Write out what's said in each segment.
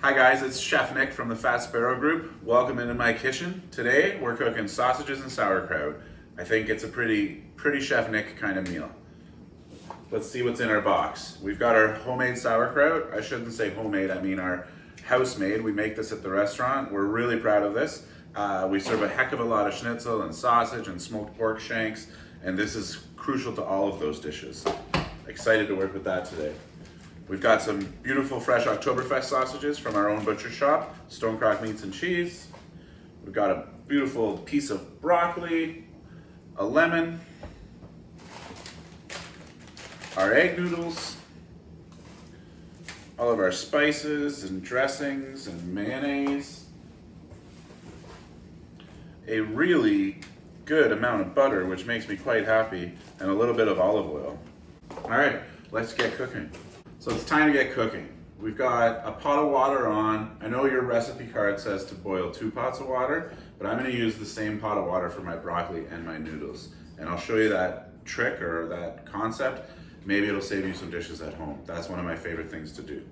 Hi guys, it's Chef Nick from the Fat Sparrow Group. Welcome into my kitchen. Today we're cooking sausages and sauerkraut. I think it's a pretty Chef Nick kind of meal. Let's see what's in our box. We've got our homemade sauerkraut. I shouldn't say homemade, I mean our house-made. We make this at the restaurant. We're really proud of this. We serve a heck of a lot of schnitzel and sausage and smoked pork shanks, and this is crucial to all of those dishes. Excited to work with that today. We've got some beautiful fresh Oktoberfest sausages from our own butcher shop, Stone Crock Meats Cheese. We've got a beautiful piece of broccoli, a lemon, our egg noodles, all of our spices and dressings and mayonnaise, a really good amount of butter, which makes me quite happy, and a little bit of olive oil. All right, let's get cooking. So it's time to get cooking. We've got a pot of water on. I know your recipe card says to boil 2 pots of water, but I'm gonna use the same pot of water for my broccoli and my noodles. And I'll show you that trick or that concept. Maybe it'll save you some dishes at home. That's one of my favorite things to do.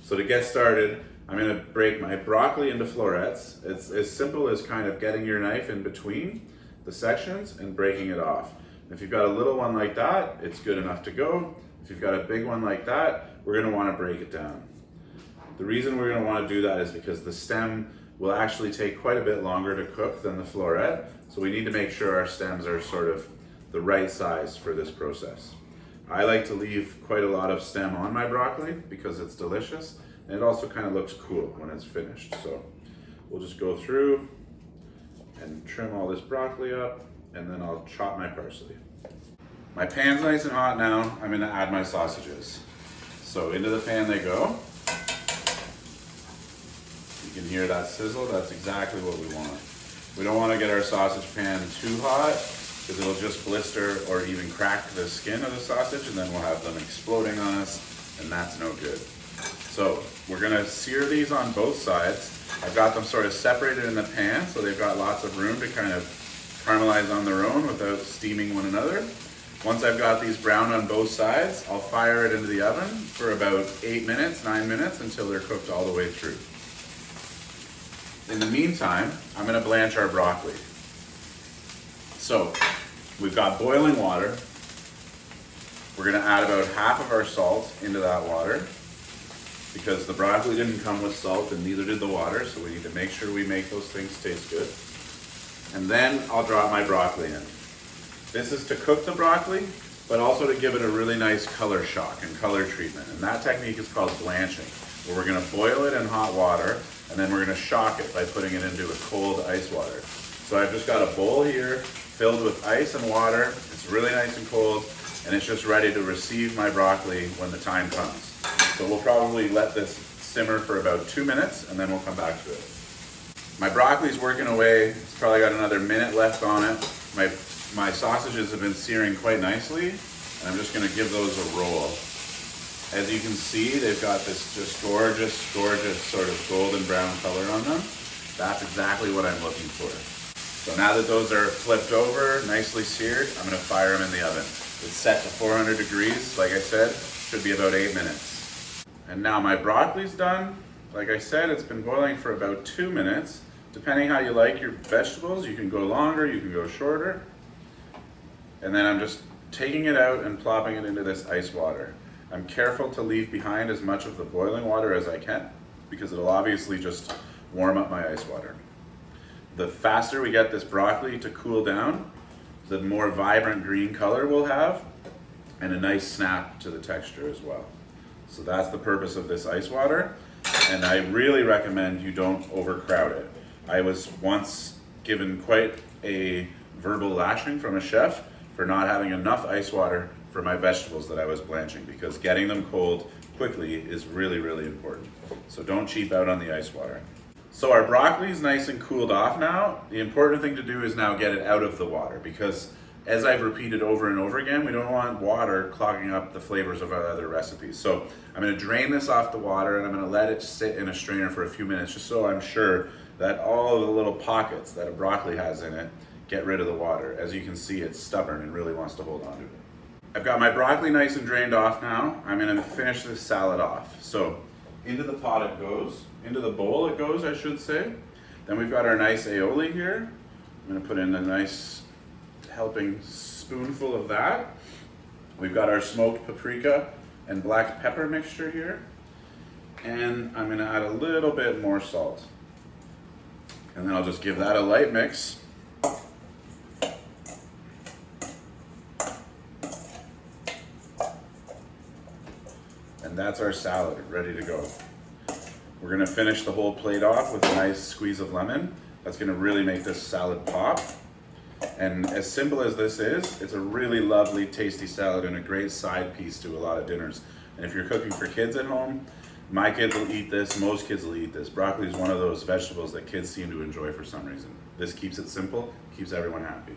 So to get started, I'm gonna break my broccoli into florets. It's as simple as kind of getting your knife in between the sections and breaking it off. If you've got a little one like that, it's good enough to go. If you've got a big one like that, we're gonna wanna break it down. The reason we're gonna wanna do that is because the stem will actually take quite a bit longer to cook than the floret, so we need to make sure our stems are sort of the right size for this process. I like to leave quite a lot of stem on my broccoli because it's delicious, and it also kind of looks cool when it's finished. So we'll just go through and trim all this broccoli up, and then I'll chop my parsley. My pan's nice and hot now. I'm gonna add my sausages. So into the pan they go. You can hear that sizzle, that's exactly what we want. We don't wanna get our sausage pan too hot because it'll just blister or even crack the skin of the sausage, and then we'll have them exploding on us, and that's no good. So we're gonna sear these on both sides. I've got them sort of separated in the pan so they've got lots of room to kind of caramelize on their own without steaming one another. Once I've got these browned on both sides, I'll fire it into the oven for about 8 minutes, 9 minutes, until they're cooked all the way through. In the meantime, I'm gonna blanch our broccoli. So, we've got boiling water. We're gonna add about half of our salt into that water because the broccoli didn't come with salt and neither did the water, so we need to make sure we make those things taste good. And then I'll drop my broccoli in. This is to cook the broccoli, but also to give it a really nice color shock and color treatment. And that technique is called blanching, where we're gonna boil it in hot water, and then we're gonna shock it by putting it into a cold ice water. So I've just got a bowl here filled with ice and water. It's really nice and cold, and it's just ready to receive my broccoli when the time comes. So we'll probably let this simmer for about 2 minutes, and then we'll come back to it. My broccoli's working away. It's probably got another minute left on it. My sausages have been searing quite nicely, and I'm just gonna give those a roll. As you can see, they've got this just gorgeous sort of golden brown color on them. That's exactly what I'm looking for. So now that those are flipped over, nicely seared, I'm gonna fire them in the oven. It's set to 400 degrees, like I said, should be about 8 minutes. And now my broccoli's done. Like I said, it's been boiling for about 2 minutes. Depending how you like your vegetables, you can go longer, you can go shorter. And then I'm just taking it out and plopping it into this ice water. I'm careful to leave behind as much of the boiling water as I can because it'll obviously just warm up my ice water. The faster we get this broccoli to cool down, the more vibrant green color we'll have and a nice snap to the texture as well. So that's the purpose of this ice water, and I really recommend you don't overcrowd it. I was once given quite a verbal lashing from a chef for not having enough ice water for my vegetables that I was blanching, because getting them cold quickly is really important. So don't cheap out on the ice water. So our broccoli is nice and cooled off now. The important thing to do is now get it out of the water, because as I've repeated over and over again, we don't want water clogging up the flavors of our other recipes. So I'm gonna drain this off the water and I'm gonna let it sit in a strainer for a few minutes just so I'm sure that all of the little pockets that a broccoli has in it get rid of the water. As you can see, it's stubborn and really wants to hold on to it. I've got my broccoli nice and drained off now. I'm gonna finish this salad off. So Into the pot it goes, into the bowl it goes, I should say. Then we've got our nice aioli here. I'm gonna put in a nice helping spoonful of that. We've got our smoked paprika and black pepper mixture here. And I'm gonna add a little bit more salt. And then I'll just give that a light mix. And that's our salad ready to go. We're gonna finish the whole plate off with a nice squeeze of lemon. That's gonna really make this salad pop. And as simple as this is, it's a really lovely, tasty salad and a great side piece to a lot of dinners. And if you're cooking for kids at home, my kids will eat this, most kids will eat this. Broccoli is one of those vegetables that kids seem to enjoy for some reason. This keeps it simple, keeps everyone happy.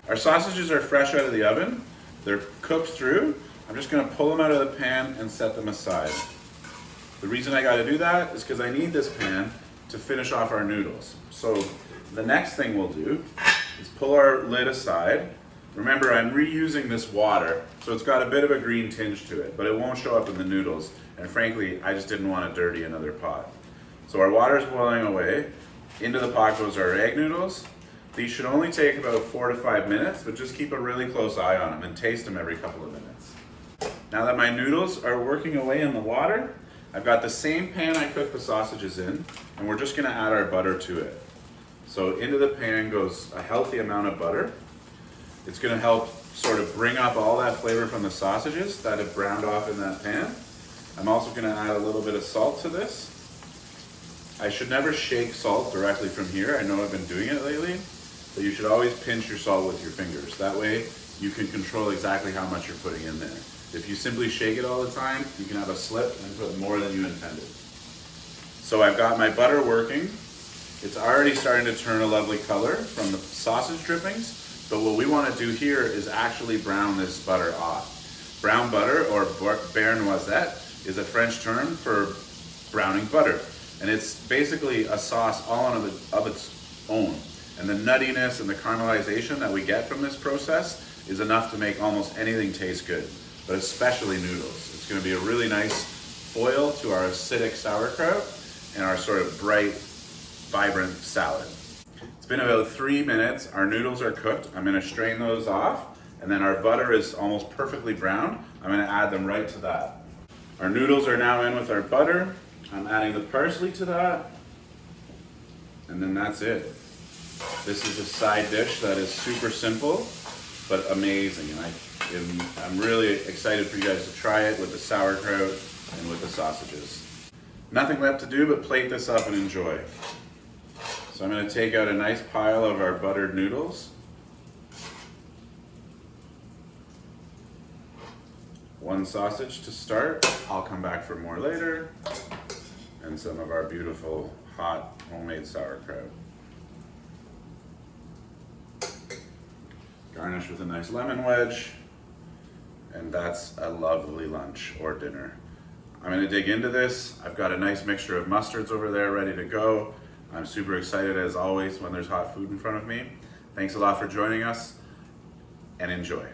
Our sausages are fresh out of the oven. They're cooked through. I'm just gonna pull them out of the pan and set them aside. The reason I gotta do that is because I need this pan to finish off our noodles. So the next thing we'll do is pull our lid aside. Remember, I'm reusing this water, so it's got a bit of a green tinge to it, but it won't show up in the noodles. And frankly, I just didn't want to dirty another pot. So our water's boiling away. Into the pot goes our egg noodles. These should only take about 4 to 5 minutes, but just keep a really close eye on them and taste them every couple of minutes. Now that my noodles are working away in the water, I've got the same pan I cooked the sausages in, and we're just gonna add our butter to it. So into the pan goes a healthy amount of butter. It's gonna help sort of bring up all that flavor from the sausages that have browned off in that pan. I'm also gonna add a little bit of salt to this. I should never shake salt directly from here. I know I've been doing it lately, but you should always pinch your salt with your fingers. That way you can control exactly how much you're putting in there. If you simply shake it all the time, you can have a slip and put more than you intended. So I've got my butter working. It's already starting to turn a lovely color from the sausage drippings, but what we want to do here is actually brown this butter off. Brown butter, or beurre noisette, is a French term for browning butter. And it's basically a sauce all on of its own. And the nuttiness and the caramelization that we get from this process is enough to make almost anything taste good, but especially noodles. It's gonna be a really nice foil to our acidic sauerkraut and our sort of bright, vibrant salad. It's been about 3 minutes. Our noodles are cooked. I'm gonna strain those off, and then our butter is almost perfectly browned. I'm gonna add them right to that. Our noodles are now in with our butter. I'm adding the parsley to that, and then that's it. This is a side dish that is super simple, but amazing, and I'm really excited for you guys to try it with the sauerkraut and with the sausages. Nothing left to do but plate this up and enjoy. So I'm gonna take out a nice pile of our buttered noodles. One sausage to start. I'll come back for more later. And some of our beautiful hot homemade sauerkraut. Garnish with a nice lemon wedge. And that's a lovely lunch or dinner. I'm gonna dig into this. I've got a nice mixture of mustards over there ready to go. I'm super excited as always when there's hot food in front of me. Thanks a lot for joining us, and enjoy.